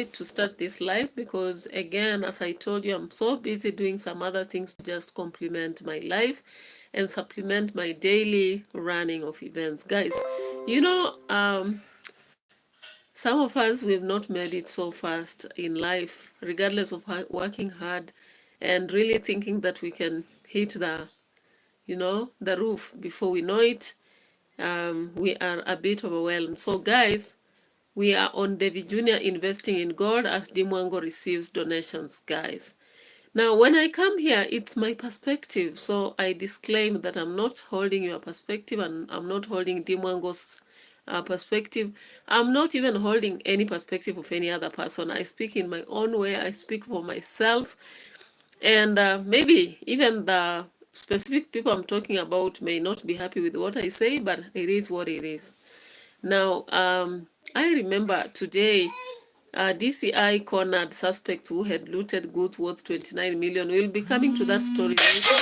to start this live because, again, as I told you, I'm so busy doing some other things to just complement my life and supplement my daily running of events. Guys, you know, some of us, we've not made it so fast in life, regardless of working hard and really thinking that we can hit the roof before we know it. We are a bit overwhelmed. So guys, we are on Davy Jr. investing in God as MWANGO receives donations, guys. Now, when I come here, it's my perspective. So I disclaim that I'm not holding your perspective and I'm not holding MWANGO's perspective. I'm not even holding any perspective of any other person. I speak in my own way. I speak for myself. And maybe even the specific people I'm talking about may not be happy with what I say, but it is what it is. Now, I remember today, DCI cornered suspect who had looted goods worth 29 million. We'll be coming to that story later.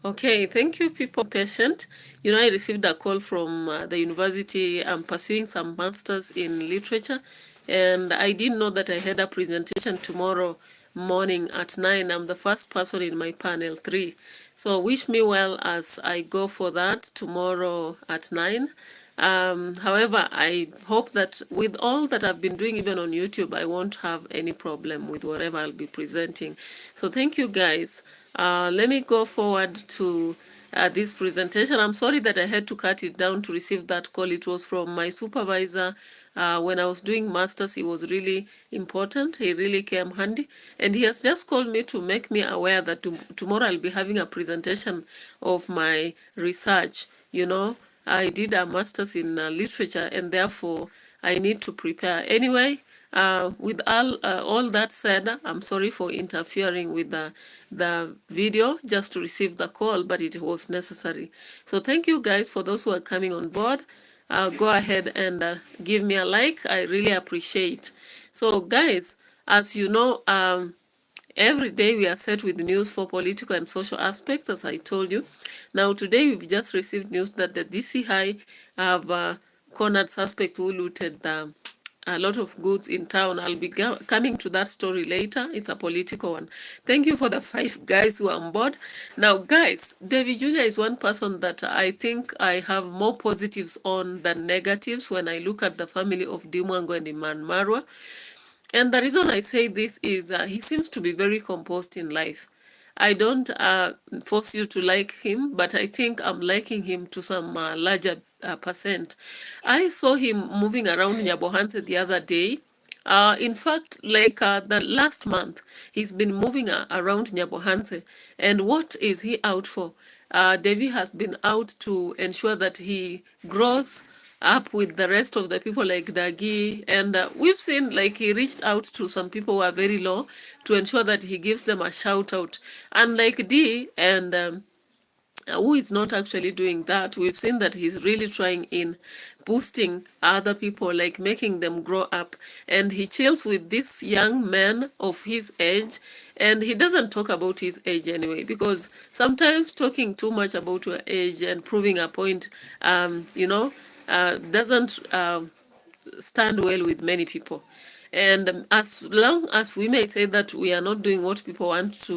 Okay, thank you, people patient. You know, I received a call from the university. I'm pursuing some masters in literature, and I didn't know that I had a presentation tomorrow morning at 9. I'm the first person in my panel 3. So wish me well as I go for that tomorrow at 9. However, I hope that with all that I've been doing, even on YouTube, I won't have any problem with whatever I'll be presenting. So thank you, guys. Let me go forward to this presentation. I'm sorry that I had to cut it down to receive that call. It was from my supervisor. When I was doing masters, it was really important. He really came handy. And he has just called me to make me aware that tomorrow I'll be having a presentation of my research. You know, I did a master's in literature, and therefore I need to prepare. Anyway, with all that said, I'm sorry for interfering with the video just to receive the call, but it was necessary. So thank you guys for those who are coming on board. Go ahead and give me a like. I really appreciate. So guys, as you know, every day we are set with news for political and social aspects, as I told you. Now today we've just received news that the DCI have cornered suspect who looted a lot of goods in town. I'll be coming to that story later. It's a political one. Thank you for the 5 guys who are on board. Now guys, Davy Jr. is one person that I think I have more positives on than negatives when I look at the family of MWANGO and Iman Marwa. And the reason I say this is he seems to be very composed in life. I don't force you to like him, but I think I'm liking him to some larger percent. I saw him moving around Nyabohanse the other day. In fact, like the last month, he's been moving around Nyabohanse. And what is he out for? Davy has been out to ensure that he grows up with the rest of the people like Dagi, and we've seen like he reached out to some people who are very low to ensure that he gives them a shout out. Unlike D and who is not actually doing that, we've seen that he's really trying in boosting other people, like making them grow up, and he chills with this young man of his age, and he doesn't talk about his age anyway, because sometimes talking too much about your age and proving a point, doesn't stand well with many people. And as long as we may say that we are not doing what people want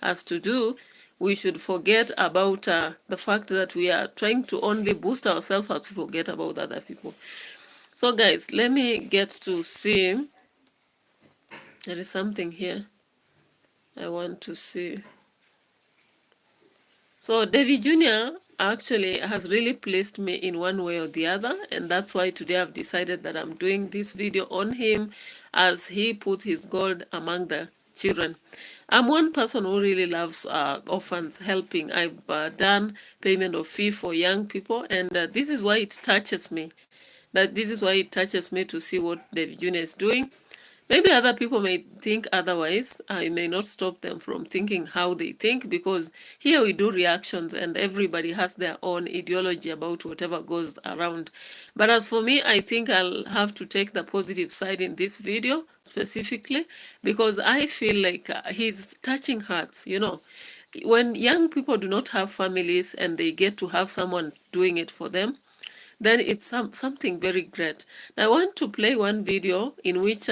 us to do, we should forget about the fact that we are trying to only boost ourselves as we forget about other people. So guys, let me get to see. There is something here I want to see. So Davy Jr. actually has really placed me in one way or the other, and that's why today I've decided that I'm doing this video on him as he put his gold among the children. I'm one person who really loves orphans, helping. I've done payment of fee for young people, and this is why it touches me. This is why it touches me to see what Davy Jr. is doing. Maybe other people may think otherwise. I may not stop them from thinking how they think, because here we do reactions and everybody has their own ideology about whatever goes around. But as for me, I think I'll have to take the positive side in this video specifically, because I feel like he's touching hearts, you know. when young people do not have families and they get to have someone doing it for them, then it's something very great. Now, I want to play one video in which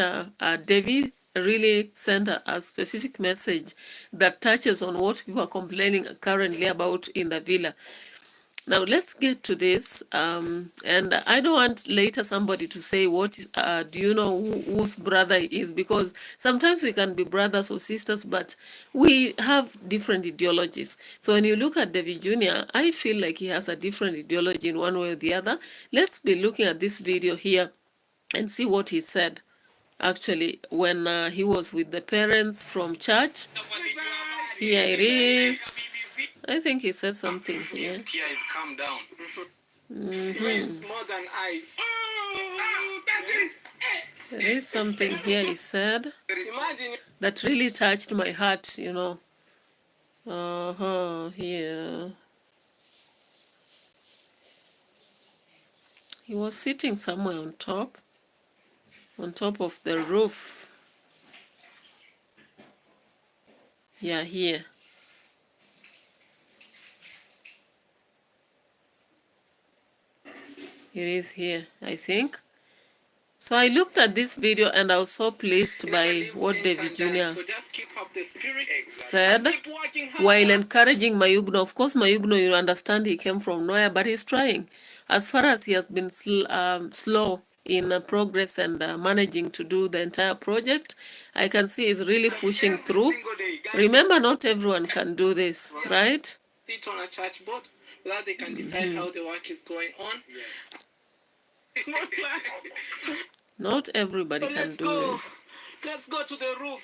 Davy really sent a specific message that touches on what people are complaining currently about in the villa. Now let's get to this, and I don't want later somebody to say, what do you know whose brother he is, because sometimes we can be brothers or sisters, but we have different ideologies. So when you look at David Jr., I feel like he has a different ideology in one way or the other. Let's be looking at this video here and see what he said actually when he was with the parents from church. Here it is. I think he said something here. Tears calm down. Mm-hmm. More than ice. There is something here he said that really touched my heart, you know. Here. He was sitting somewhere on top of the roof. Yeah, here. It is here, I think. So I looked at this video and I was so pleased by what David Jr. said while encouraging Mayugno. Of course, Mayugno, you understand, he came from nowhere, but he's trying. As far as he has been slow in progress and managing to do the entire project, I can see he's really pushing through. Remember, not everyone can do this, right? Sit on a church board so that they can decide how the work is going on. Not everybody can do this. Let's go to the roof.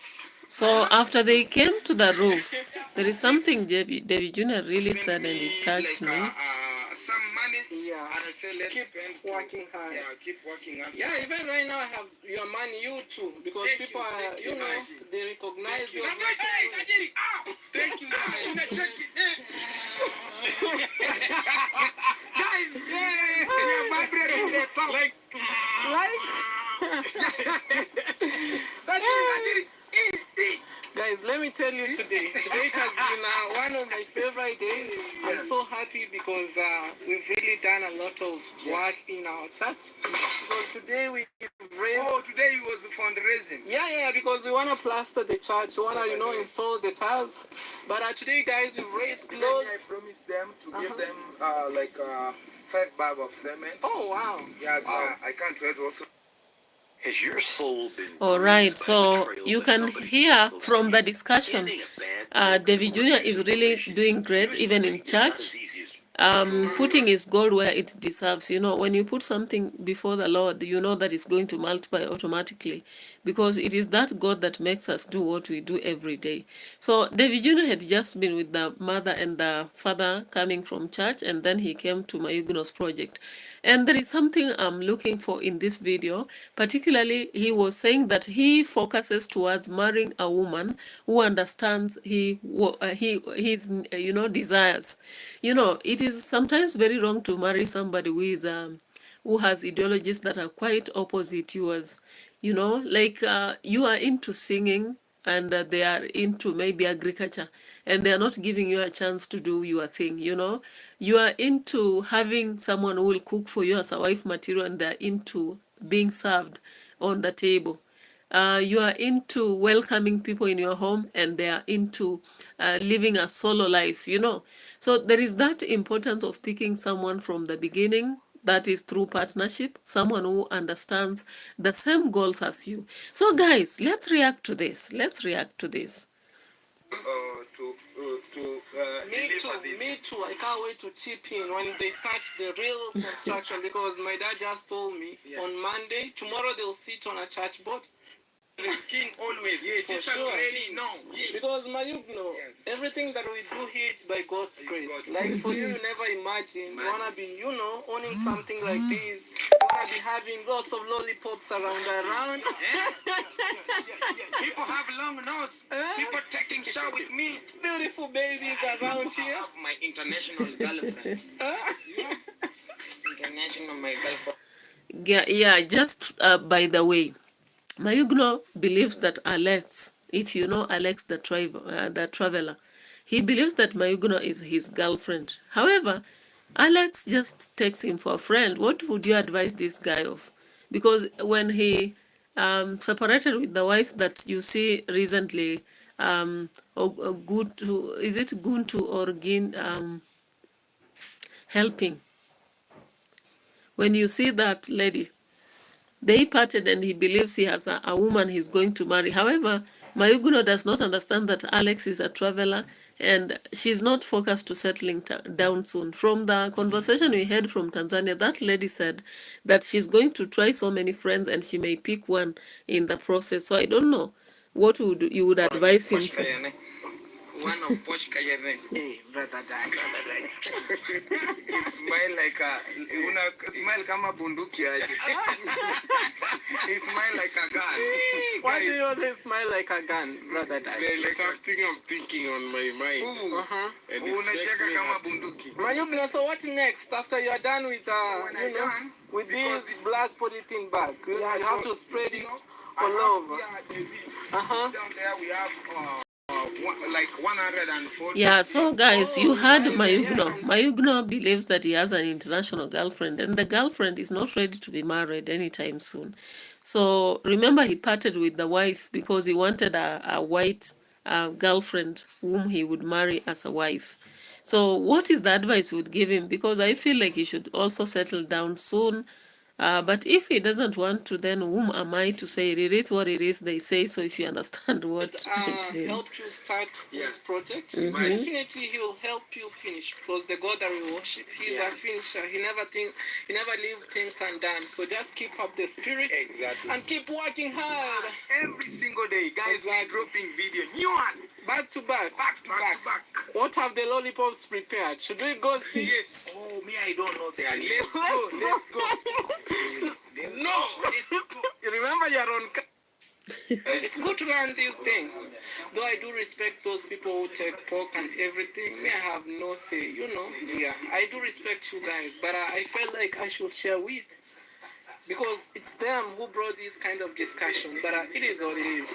So after they came to the roof, there is something David Jr. really said and it touched me. Some money, and I say let's keep working hard. Yeah, keep working hard. Yeah, even right now I have your money, you too, because people are, you know, they recognize your. Thank you, guys. Guys, we are vibrating the top. Like. Guys, let me tell you today it has been one of my favorite days. I'm so happy because we've really done a lot of work in our church. Because today we raised... Oh, today it was fundraising. Yeah, because we want to plaster the church. We want to, install the tiles. But today, guys, we've raised clothes. I promised them to give them 5 bags of cement. Oh, wow. Yes, I can't wait also. Has your soul been all right, so you can hear from the discussion, David Jr. is really doing great even in church, putting his gold where it deserves. When you put something before the Lord, you know that it's going to multiply automatically, because it is that God that makes us do what we do every day. So David Jr. had just been with the mother and the father coming from church, and then he came to Mayugno's project. And there is something I'm looking for in this video. Particularly, he was saying that he focuses towards marrying a woman who understands his desires. It is sometimes very wrong to marry somebody who has ideologies that are quite opposite yours. Like you are into singing and they are into maybe agriculture, and they are not giving you a chance to do your thing. You are into having someone who will cook for you as a wife material, and they are into being served on the table. You are into welcoming people in your home, and they are into living a solo life. So there is that importance of picking someone from the beginning. That is through partnership, someone who understands the same goals as you. So guys, let's react to this. Me too. I can't wait to chip in when they start the real construction, because my dad just told me on Monday, tomorrow they'll sit on a church board. King always, for sure. Because everything that we do here is by God's grace. Like for you never imagine you wanna be, owning something like this. You wanna be having lots of lollipops around. People have long nose. People taking shower with me. Beautiful babies around here. I have my international girlfriend. International my girlfriend. Yeah. Just by the way, Mayugno believes that Alex, if you know Alex the traveler, he believes that Mayugno is his girlfriend. However, Alex just takes him for a friend. What would you advise this guy of? Because when he separated with the wife that you see recently, good to, is it Guntu or Gin helping? When you see that lady, they parted and he believes he has a woman he's going to marry. However, Mayugno does not understand that Alex is a traveler and she's not focused to settling down soon. From the conversation we had from Tanzania, that lady said that she's going to try so many friends and she may pick one in the process. So I don't know what would you would advise him for. One of Posh Kayane. Hey, brother Dag. He smile like a smile kama bunduki aje. He smile like a gun. Why do you always smile like a gun, brother Dag? There's something I'm thinking on my mind. Unacheka kama bunduki. Mayubna, so what next after you are done with with this black polythene bag? You have to spread it all over. Down there we have like 140. Yeah, so guys, you heard Mayugno. Mayugno believes that he has an international girlfriend and the girlfriend is not ready to be married anytime soon. So remember, he parted with the wife because he wanted a white girlfriend whom he would marry as a wife. So what is the advice you would give him? Because I feel like he should also settle down soon. But if he doesn't want to, then whom am I to say? It is what it is, they say. So if you understand what it means. Help you start this project. Definitely he will help you finish because the God that we worship, he's a finisher. He never leave things undone. So just keep up the spirit and keep working hard. Every single day, guys, we're dropping video. New one. Back to back. Back to back. What have the lollipops prepared? Should we go see? Yes. Oh, me, I don't know there. Let's go. Let's go. No. Let's go. You remember you're on... It's good to learn these things. Though I do respect those people who take pork and everything. Me, I have no say, Yeah, I do respect you guys. But I felt like I should share with. Because it's them who brought this kind of discussion. But it is what it is.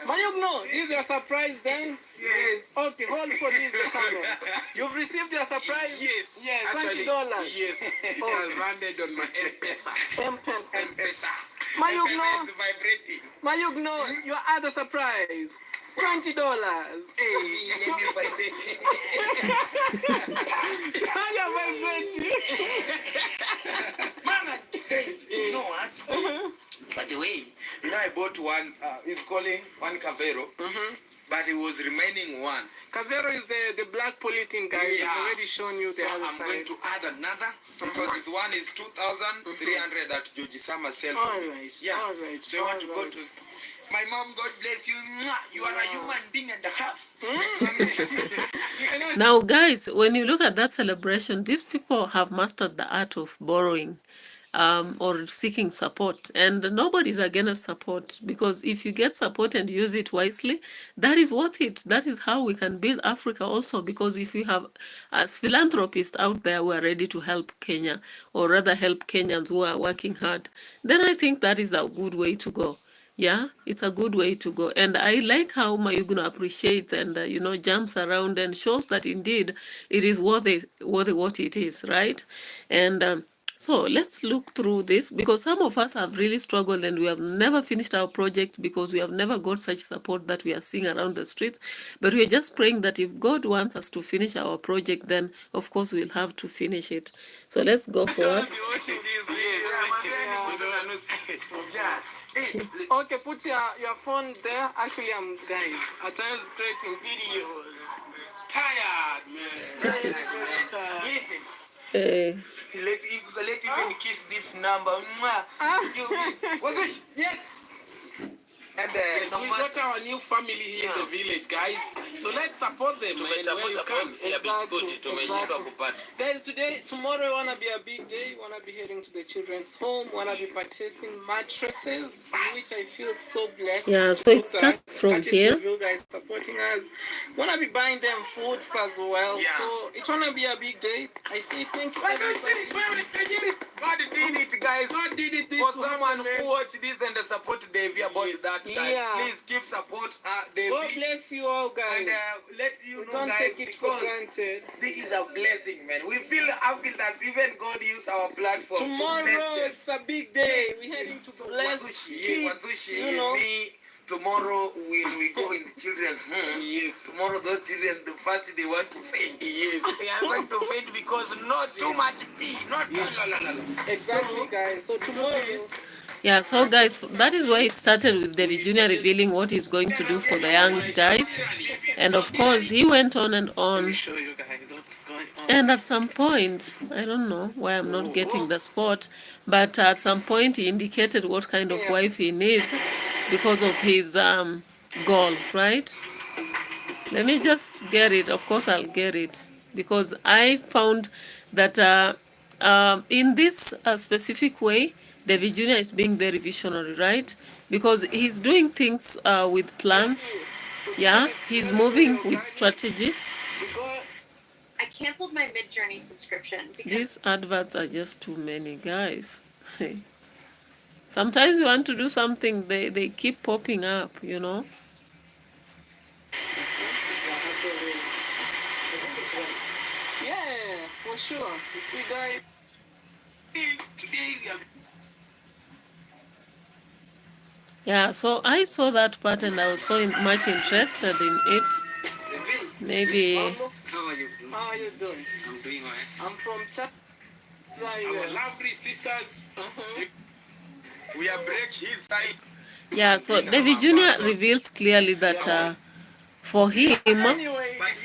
Mayugno, this is your surprise then? Yes. Okay, hold for this camera. You've received your surprise? Yes. $20. Yes. It has landed on my M-Pesa. M-Pesa. Mayugno is vibrating. Mayugno, your other surprise. $20. Hey, let me vibrate. Now you're vibrating. Man, guys, you know what? By the way, I bought one, it's calling one Cavero, but it was remaining one. Cavero is the black polythene, guys. Yeah. I've already shown you the other side. So I'm going to add another, because this one is 2,300 at Georgie Summer sale. All right. Yeah. All right. So I want to go to... My mom, God bless you. You are a human being and a half. Now, guys, when you look at that celebration, these people have mastered the art of borrowing or seeking support. And nobody's against support, because if you get support and use it wisely, that is worth it. That is how we can build Africa also, because if you have as philanthropists out there who are ready to help Kenya, or rather help Kenyans who are working hard, then I think that is a good way to go. Yeah, it's a good way to go. And I like how Mayugno appreciates and, jumps around and shows that indeed it is worth what it is, right? And so let's look through this, because some of us have really struggled and we have never finished our project because we have never got such support that we are seeing around the streets. But we are just praying that if God wants us to finish our project, then of course we'll have to finish it. So let's go forward. Okay, put your phone there. Actually, I'm guys at times creating videos. Tired, man. Listen. Let even kiss this number. Yes. And we got our new family here in the village, guys. So let's support them. When you come, guys, tomorrow wanna be a big day. Wanna be heading to the children's home. Wanna be purchasing mattresses, which I feel so blessed. Yeah, so it starts from here. You guys supporting us. Wanna be buying them foods as well. Yeah. So it's wanna be a big day. I say thank you, everybody. God did it, guys. God did it. For someone who watch this and support Davy about that. Please keep support Davy. God bless you all, guys. And let you know, Don't guys, take it for because granted. this is a blessing, man. We feel happy that even God used our platform. Tomorrow it's a big day. We're heading to bless kids, you know. Tomorrow we go in the children's home. Yes. Tomorrow those children, the first they want to faint. Yes. They are going to faint because not too much pee. Not Exactly, guys. So tomorrow. Yeah, so guys, that is why it started with David Jr. revealing what he's going to do for the young guys. And of course, he went on and on. show you guys what's going on. And at some point, I don't know why I'm not getting the spot, but at some point he indicated what kind of wife he needs because of his goal, right? Let me just get it. Of course, I'll get it because I found that in this specific way, David Jr. is being very visionary, right? Because he's doing things with plans. Yeah, he's moving with strategy. I canceled my Mid-Journey subscription because These adverts are just too many, guys. Sometimes you want to do something, they keep popping up, you know. Yeah, for sure. You see, guys. Yeah, so I saw that part and I was so much interested in it. Maybe. How are you doing? How are you doing? I'm doing all right. I'm from Chad. Our lovely sisters. We are break his side. Yeah, so David Jr. reveals clearly that for him,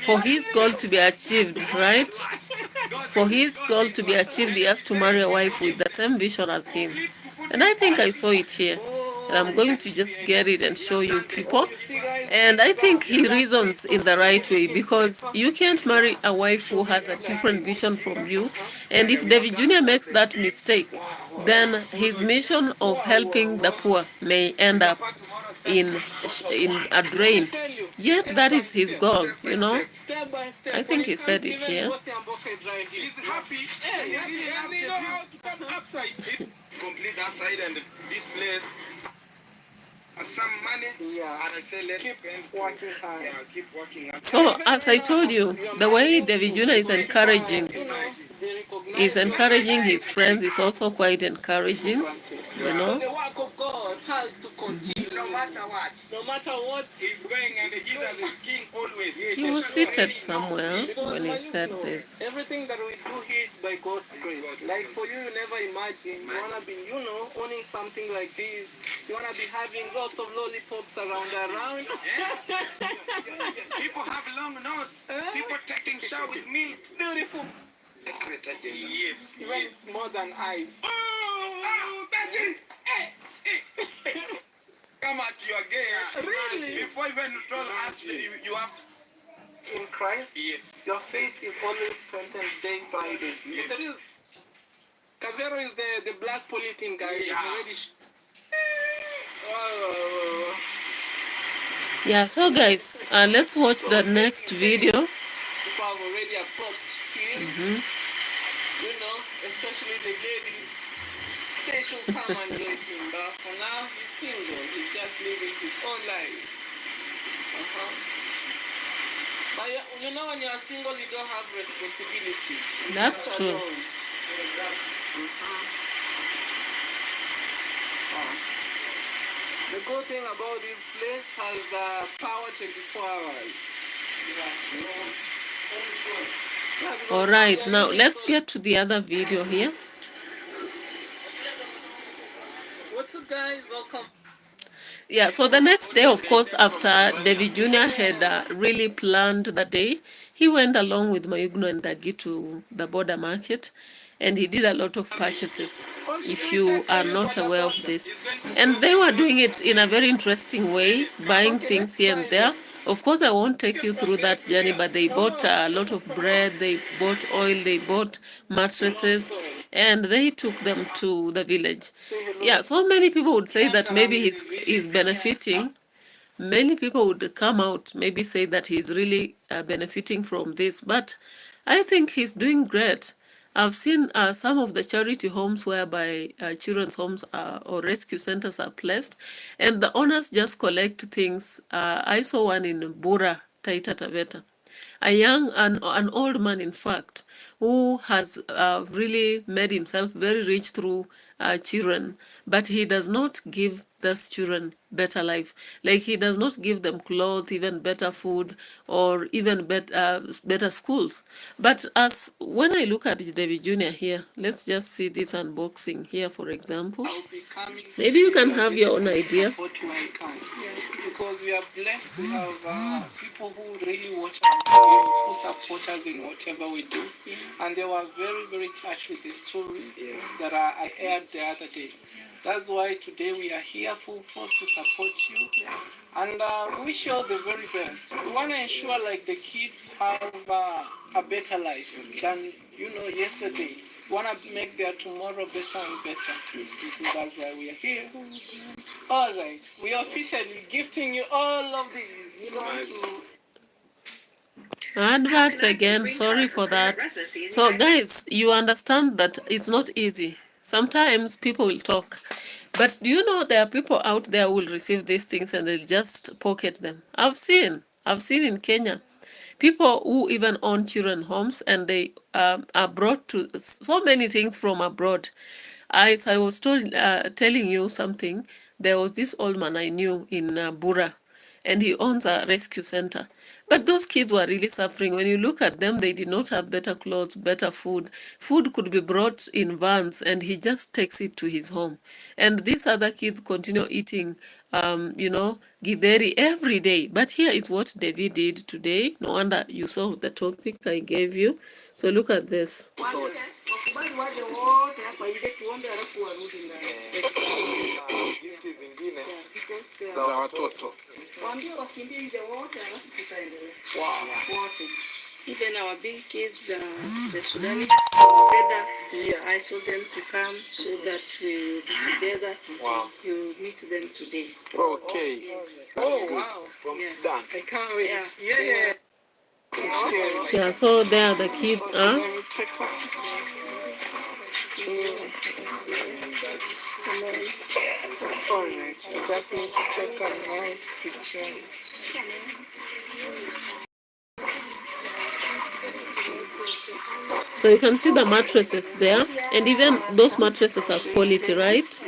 for his goal to be achieved, right? For his goal to be achieved, he has to marry a wife with the same vision as him. And I think I saw it here. And I'm going to just get it and show you people. And I think he reasons in the right way because you can't marry a wife who has a different vision from you. And if David Jr. makes that mistake, then his mission of helping the poor may end up in a drain. Yet that is his goal, you know. Step by step. I think he said it here. He's happy. They know how to come outside. Complete that side and this place. And some money. Yeah. And I say let's Keep working hard. Yeah, keep working hard. So as I told you, the way David Jr. is encouraging his friends is also quite encouraging, you know. The work of God has to continue No matter what. no matter what. He's going and Jesus is king always. He was seated somewhere when he said this. Everything that we do here is by God's grace. Like for you, you never imagine. You wanna be, owning something like this. You wanna be having lots of lollipops around. People have long nose. People taking shower with milk. Beautiful. Yes. Even it's more than eyes. Oh, that is. Come out, you are gay. Really? Before even you told us, you have. In Christ, Yes. your faith is always strengthened day by day. Yes. So there is. Cavero is the black polythene guy. He's Yeah. already. Oh. Yeah, so guys, let's watch the next video. People have already approached him. Especially the ladies. They should come and join him. But for now, he's single. He's just living his own life. But when you're single, you don't have responsibilities. That's You're true. alone. The good thing about this place has power 24 hours. All right, now let's get to the other video here. What's up, guys? Welcome. Yeah, so the next day, of course, after David Jr. had really planned the day, he went along with Mayugno and Dagi to the border market, and he did a lot of purchases, if you are not aware of this. And they were doing it in a very interesting way, buying things here and there. Of course, I won't take you through that journey, but they bought a lot of bread, they bought oil, they bought mattresses, and they took them to the village. Yeah, so many people would say that maybe he's benefiting. Many people would come out, maybe say that he's really benefiting from this, but I think he's doing great. I've seen some of the charity homes whereby children's homes or rescue centers are placed, and the owners just collect things. I saw one in Bura, Taita Taveta. An old man, in fact, who has really made himself very rich through children, but he does not give those children better life. Like, he does not give them clothes, even better food, or even better schools. But as when I look at David Jr. here, let's just see this unboxing here, for example. Maybe you can have your own idea. Because we are blessed to have people who really watch our videos, who support us in whatever we do. And they were very, very touched with the story that I aired the other day. That's why today we are here full force to support you. And wish you all the very best. We want to ensure like the kids have a better life than, yesterday. We want to make their tomorrow better and better. So that's why we are here. All right. We are officially gifting you all of these. Adverts again, sorry for that. So guys, you understand that it's not easy. Sometimes people will talk, but do you know there are people out there who will receive these things and they'll just pocket them? I've seen in Kenya people who even own children homes, and they are brought to so many things from abroad. As I was telling you something, there was this old man I knew in Bura, and he owns a rescue center. But those kids were really suffering. When you look at them, they did not have better clothes, better food. Food could be brought in vans, and he just takes it to his home. And these other kids continue eating, githeri every day. But here is what Davy did today. No wonder you saw the topic I gave you. So look at this. Za watoto. Even our big kids, the Sudanese, together, I told them to come so that we will be together. Wow. You meet them today. Okay. Oh, wow. From Sudan. I can't wait. Yeah. Yeah, so there the kids are. Alright, I just need to take a nice picture. So you can see the mattresses there, and even those mattresses are quality, right?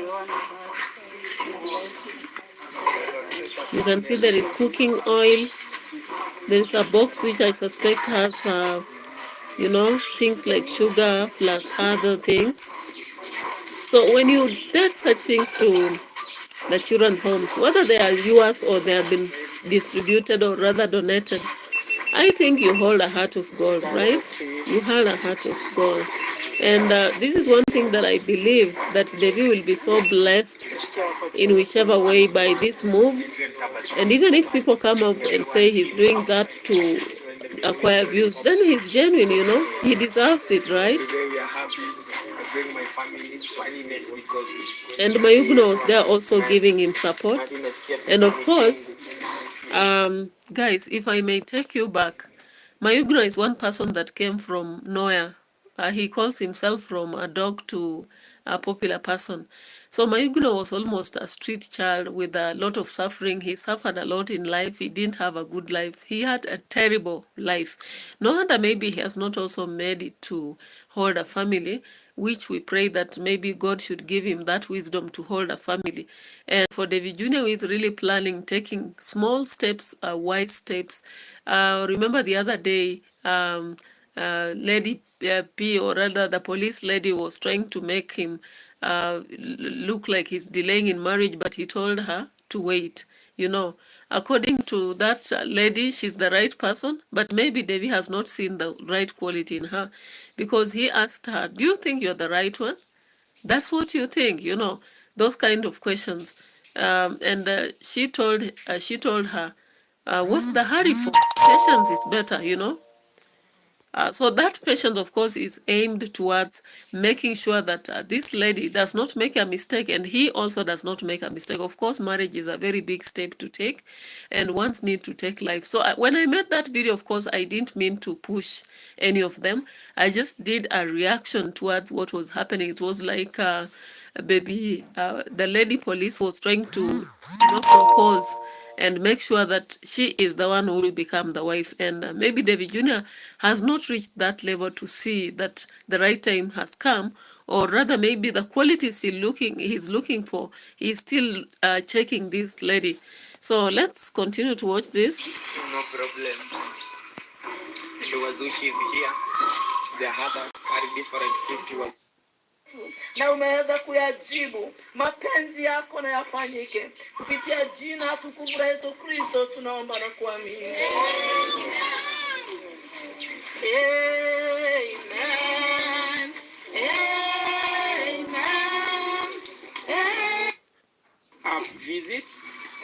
You can see there is cooking oil. There is a box which I suspect has, things like sugar plus other things. So when you get such things to the children's homes, whether they are yours or they have been distributed or rather donated, I think you hold a heart of gold, right? You hold a heart of gold. And this is one thing that I believe that Davy will be so blessed in whichever way by this move. And even if people come up and say he's doing that to acquire views, then he's genuine, he deserves it, right? And Mayugno, they're also giving him support. And of course, guys, if I may take you back, Mayugno is one person that came from nowhere. He calls himself from a dog to a popular person. So Mayugno was almost a street child with a lot of suffering. He suffered a lot in life. He didn't have a good life. He had a terrible life. No wonder maybe he has not also made it to hold a family, which we pray that maybe God should give him that wisdom to hold a family. And for David Jr., who is really planning, taking small steps, wise steps. Remember the other day, Lady P, or rather the police lady, was trying to make him look like he's delaying in marriage, but he told her to wait. According to that lady, she's the right person, but maybe Davy has not seen the right quality in her, because he asked her, do you think you're the right one? That's what you think, those kind of questions. And she told her, what's the hurry for? Patience is better, So that patient, of course, is aimed towards making sure that this lady does not make a mistake, and he also does not make a mistake. Of course, marriage is a very big step to take, and one's need to take life. So when I made that video, of course, I didn't mean to push any of them. I just did a reaction towards what was happening. It was like the lady police was trying to propose and make sure that she is the one who will become the wife. And maybe David Jr. has not reached that level to see that the right time has come, or rather maybe the qualities he's looking for, he's still checking this lady. So let's continue to watch this. No problem. The Wazushi is here. The other are different 50 was. Na umeweza kuyajibu. Mapenzi yako na yafanyike kupitia jina tukufu la Yesu Kristo, tunaomba na kuamini. Amen. Amen. Visit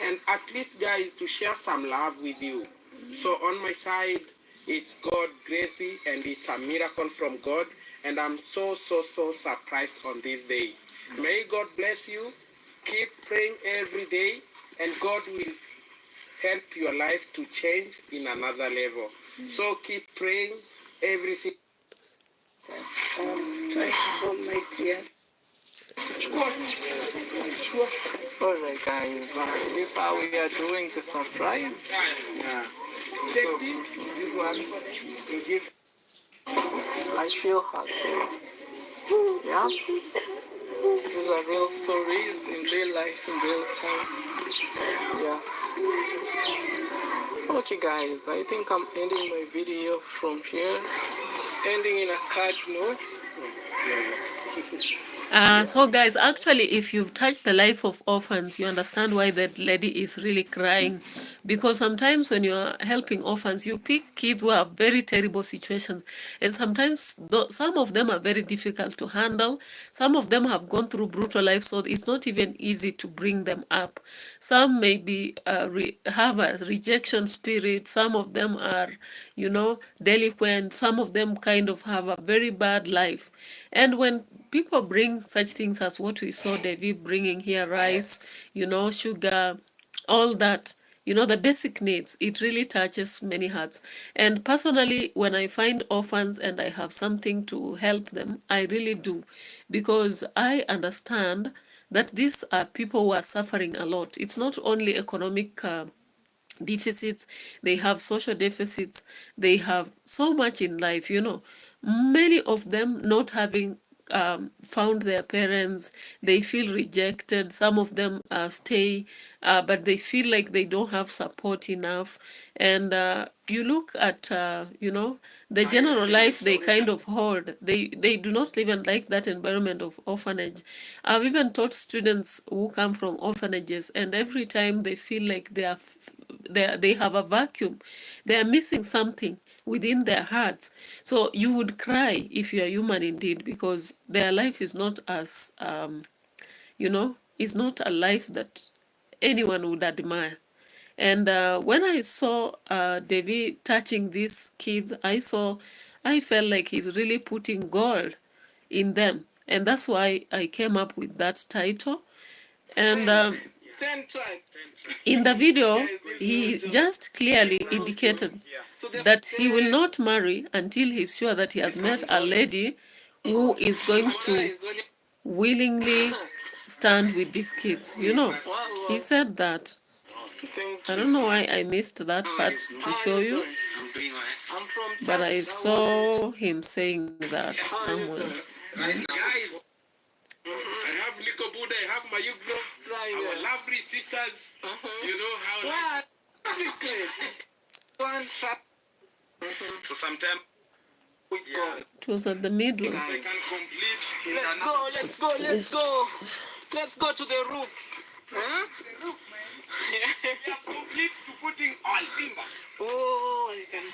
and at least, guys, to share some love with you. So on my side, it's God Gracie, and it's a miracle from God. And I'm so surprised on this day. May God bless you. Keep praying every day, and God will help your life to change in another level. So keep praying every single Almighty. Alright, guys, this is how we are doing the surprise. Yeah. So, this one, you give. I feel her, so yeah. These are real stories in real life, in real time. Yeah. Okay, guys, I think I'm ending my video from here. It's ending in a sad note. So guys, actually, if you've touched the life of orphans, you understand why that lady is really crying. Because sometimes when you're helping orphans, you pick kids who have very terrible situations. And sometimes some of them are very difficult to handle. Some of them have gone through brutal life, so it's not even easy to bring them up. Some maybe have a rejection spirit. Some of them are, delinquent. Some of them kind of have a very bad life. And when people bring such things as what we saw Davy bringing here, rice, sugar, all that, the basic needs, it really touches many hearts. And personally, when I find orphans and I have something to help them, I really do, because I understand that these are people who are suffering a lot. It's not only economic deficits, they have social deficits, they have so much in life, many of them not having found their parents, they feel rejected. Some of them stay, but they feel like they don't have support enough. And you look at, the general life they kind of hold. They do not even like that environment of orphanage. I've even taught students who come from orphanages, and every time they feel like they have a vacuum, they are missing something within their hearts. So you would cry if you are human indeed, because their life is not as, is not a life that anyone would admire. And when I saw Davy touching these kids, I felt like he's really putting gold in them. And that's why I came up with that title. And in the video, he just clearly indicated that he will not marry until he's sure that he has met a lady who is going to willingly stand with these kids. He said that. I don't know why I missed that part to show you, but I saw him saying that somewhere. Guys, I have Nico Buddha, I have my Yugno, our lovely sisters. You know how one trap. So sometimes It was at the middle. I can complete. Let's go to the roof. Huh? We are complete to putting all timber. Oh, I can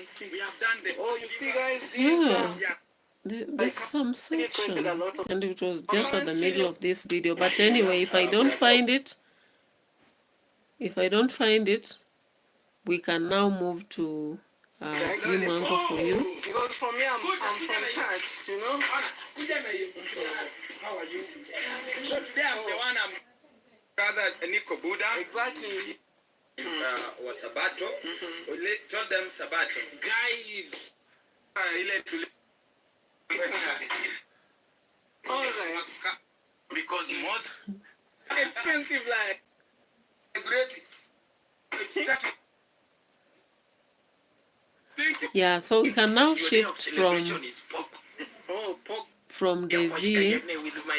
see. We have done the. Oh, you see, guys. Yeah. There's some section, and it was just at the middle of this video. But anyway, if I don't find it, we can now move to DMWANGO for you. Because for me, I'm from church, you know. How are you? So today I'm the one, I'm brother Nico Buddha. Exactly. Was Sabato. We told them Sabato. Guys. All right. Because most Expensive life. great. Yeah, so we can now shift from Oh, pork. DAVY. With my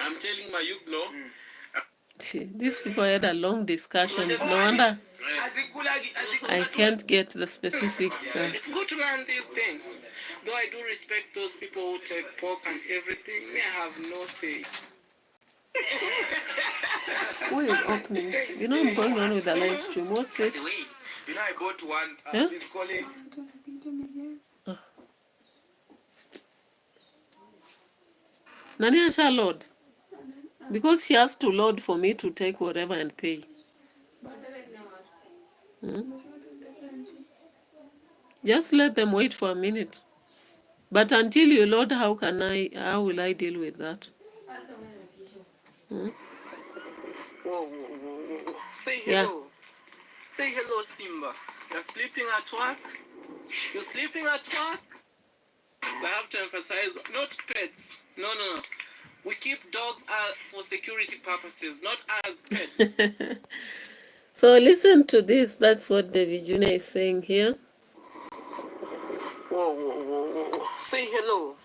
I'm telling my Yuglo. These people had a long discussion. No wonder I can't get the specific. It's good to learn these things. Though I do respect those people who take pork and everything, me, I have no say. Who is opening? You know I'm going on with the live stream. What's it? You know, I got one. Huh? He's calling. Nani asha load? Because she has to load for me to take whatever and pay. Just let them wait for a minute. But until you load, how will I deal with that? Whoa, whoa, whoa, whoa. Say Yeah. hello. Say hello, Simba. You're sleeping at work? You're sleeping at work? So I have to emphasize, not pets. No, no, no. We keep dogs for security purposes, not as pets. So listen to this. That's what DAVY Jr. is saying here. Whoa, whoa, whoa, whoa. Say hello.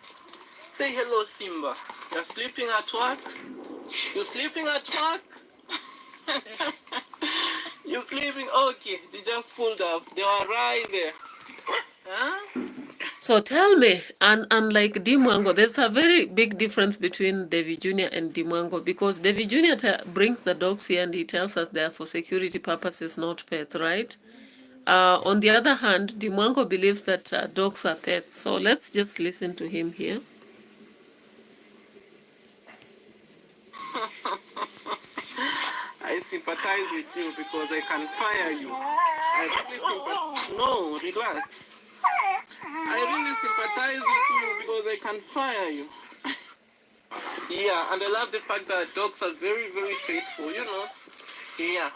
Say hello, Simba. You're sleeping at work? You're sleeping at work? You're sleeping? Okay, they just pulled up. They were right there. Huh? So tell me, and unlike DMWANGO, there's a very big difference between DAVY Jr. and DMWANGO, because DAVY Jr. brings the dogs here and he tells us they are for security purposes, not pets, right? On the other hand, DMWANGO believes that dogs are pets. So let's just listen to him here. I sympathize with you because I can fire you. I really sympathize. No, relax. I really sympathize with you because I can fire you. Yeah, and I love the fact that dogs are very, very faithful, you know. Yeah,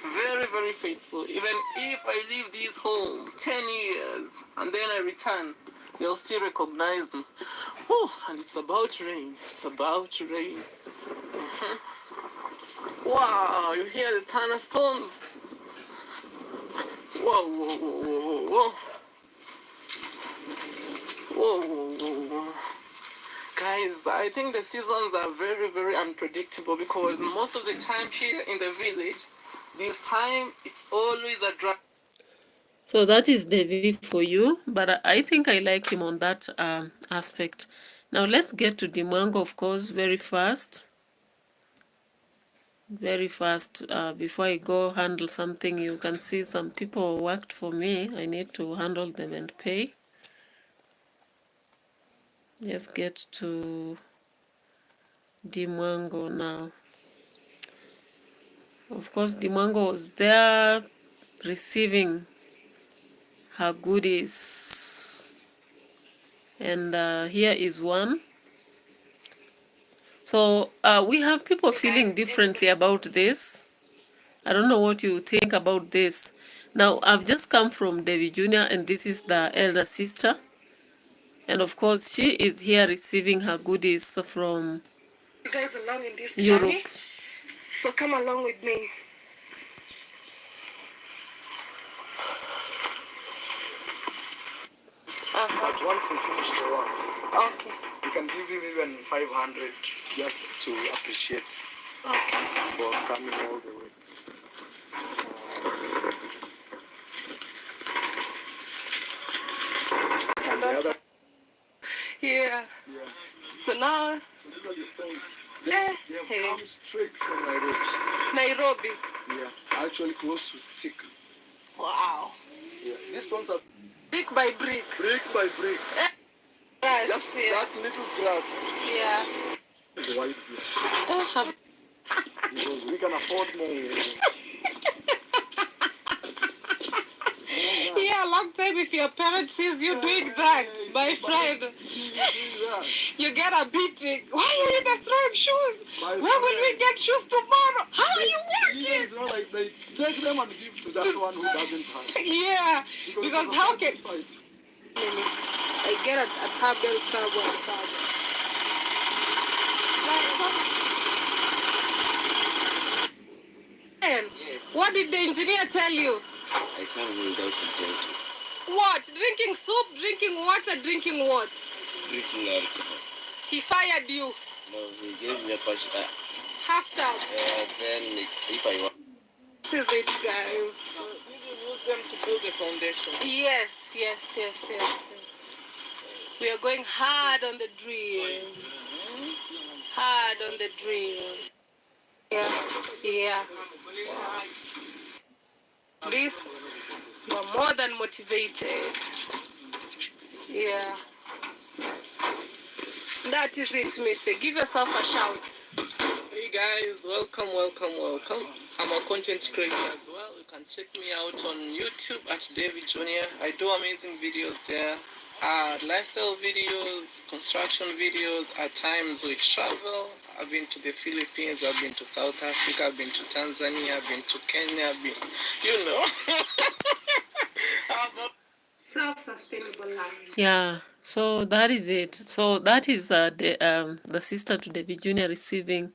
very, very faithful. Even if I leave this home 10 years and then I return, they'll still recognize me. Oh, and it's about to rain. It's about to rain. Wow, you hear the thunderstorms? Whoa, whoa, whoa, whoa, whoa. Whoa, whoa, whoa, whoa. Guys, I think the seasons are very, very unpredictable because most of the time here in the village, this time it's always a dry. So that is DAVY for you, but I think I like him on that aspect. Now let's get to DMWANGO, of course, very fast. Very fast. Before I go handle something, you can see some people worked for me. I need to handle them and pay. Let's get to DMWANGO now. Of course, DMWANGO was there receiving her goodies. And here is one. So we have people feeling differently about this. I don't know what you think about this. Now, I've just come from DAVY Jr. and this is the elder sister. And of course, she is here receiving her goodies from You guys along in this Europe. journey, so come along with me. But once we finish the work, Okay. we can give him even 500 just to appreciate for coming all the way. And the other, Yeah. So now, these are the stones. eh, They have hey, come straight from Nairobi. Nairobi. Yeah, actually close to thick. Wow. Yeah, these stones are Brick by brick. brick by brick. Yes, Just yeah. that little grass Yeah. is white here. Oh, Because we we can afford more. Yeah, long time if your parent sees you doing that, my friend, you get a beating. Why are you destroying shoes? Where will we get shoes tomorrow? How are you working? It's not like they take them and give to that one who doesn't have. Yeah, because how can... Fight. I get a tabel somewhere. What did the engineer tell you? I can't go without security. What? Drinking soup, drinking water, drinking what? Drinking alcohol. He fired you. No, he gave me a patch. Half time. Then if I want. This is it, guys. Did you use them to build the foundation? Yes. We are going hard on the drill. Hard on the drill. Yeah. This, we're more than motivated. Yeah. That is it, Mister. Give yourself a shout. Hey guys, welcome. I'm a content creator as well. You can check me out on YouTube at DAVY Jr. I do amazing videos there. Lifestyle videos, construction videos. At times we travel. I've been to the Philippines, I've been to South Africa, I've been to Tanzania, I've been to Kenya, I've been, you know. Self-sustainable life. Yeah, so that is it. So that is the sister to David Jr. receiving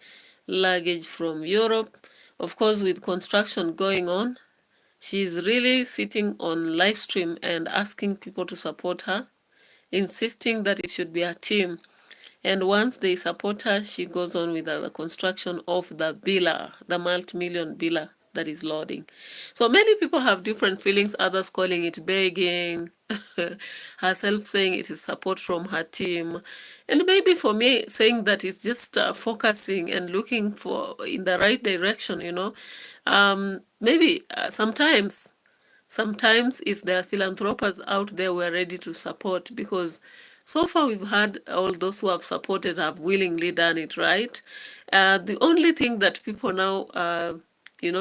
luggage from Europe. Of course, with construction going on, she's really sitting on live stream and asking people to support her, insisting that it should be a team. And once they support her, she goes on with the construction of the biller, the multi-million biller that is loading. So many people have different feelings, others calling it begging, herself saying it is support from her team. And maybe for me, saying that it's just focusing and looking for in the right direction, you know. Maybe sometimes if there are philanthropists out there, we're ready to support, because so far we've had all those who have supported have willingly done it, right? The only thing that people now,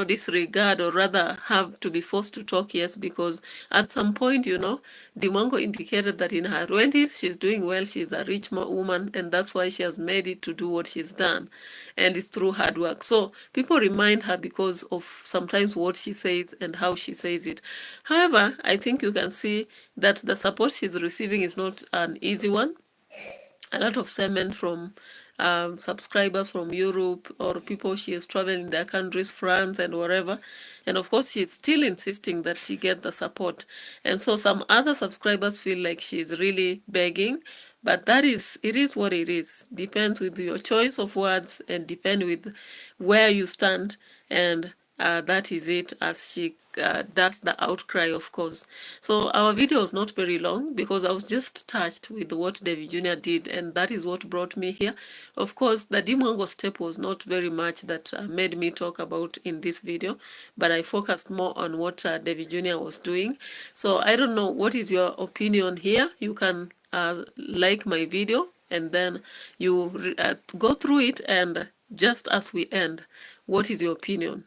disregard, or rather have to be forced to talk, yes, because at some point, MWANGO indicated that in her 20s, she's doing well, she's a rich woman, and that's why she has made it to do what she's done, and it's through hard work. So people remind her because of sometimes what she says and how she says it. However, I think you can see that the support she's receiving is not an easy one. A lot of cement from subscribers from Europe, or people she is traveling in their countries, France and wherever. And of course, she's still insisting that she get the support. And so some other subscribers feel like she's really begging, but it is what it is. Depends with your choice of words and depend with where you stand. And that is it, as she does the outcry, of course. So our video was not very long because I was just touched with what David Jr. did, and that is what brought me here. Of course, the MWANGO step was not very much that made me talk about in this video, but I focused more on what David Jr. was doing. So I don't know, what is your opinion here? You can like my video, and then you go through it, and just as we end, what is your opinion?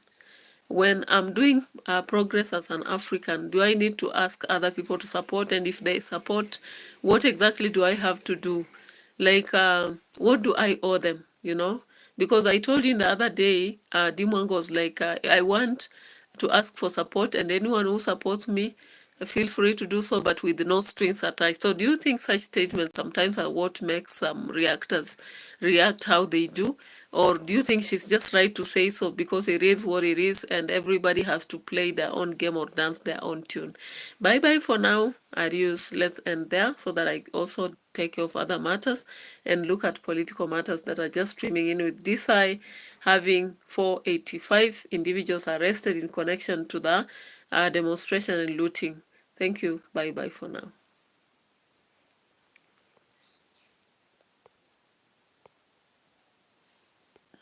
When I'm doing progress as an African, do I need to ask other people to support? And if they support, what exactly do I have to do? Like, what do I owe them, Because I told you the other day, MWANGO was like, I want to ask for support, and anyone who supports me, feel free to do so, but with no strings attached. So do you think such statements sometimes are what makes some reactors react how they do? Or do you think she's just right to say so because it is what it is and everybody has to play their own game or dance their own tune? Bye-bye for now. Adios. Let's end there so that I also take care of other matters and look at political matters that are just streaming in, with DEE having 485 individuals arrested in connection to the demonstration and looting. Thank you. Bye-bye for now.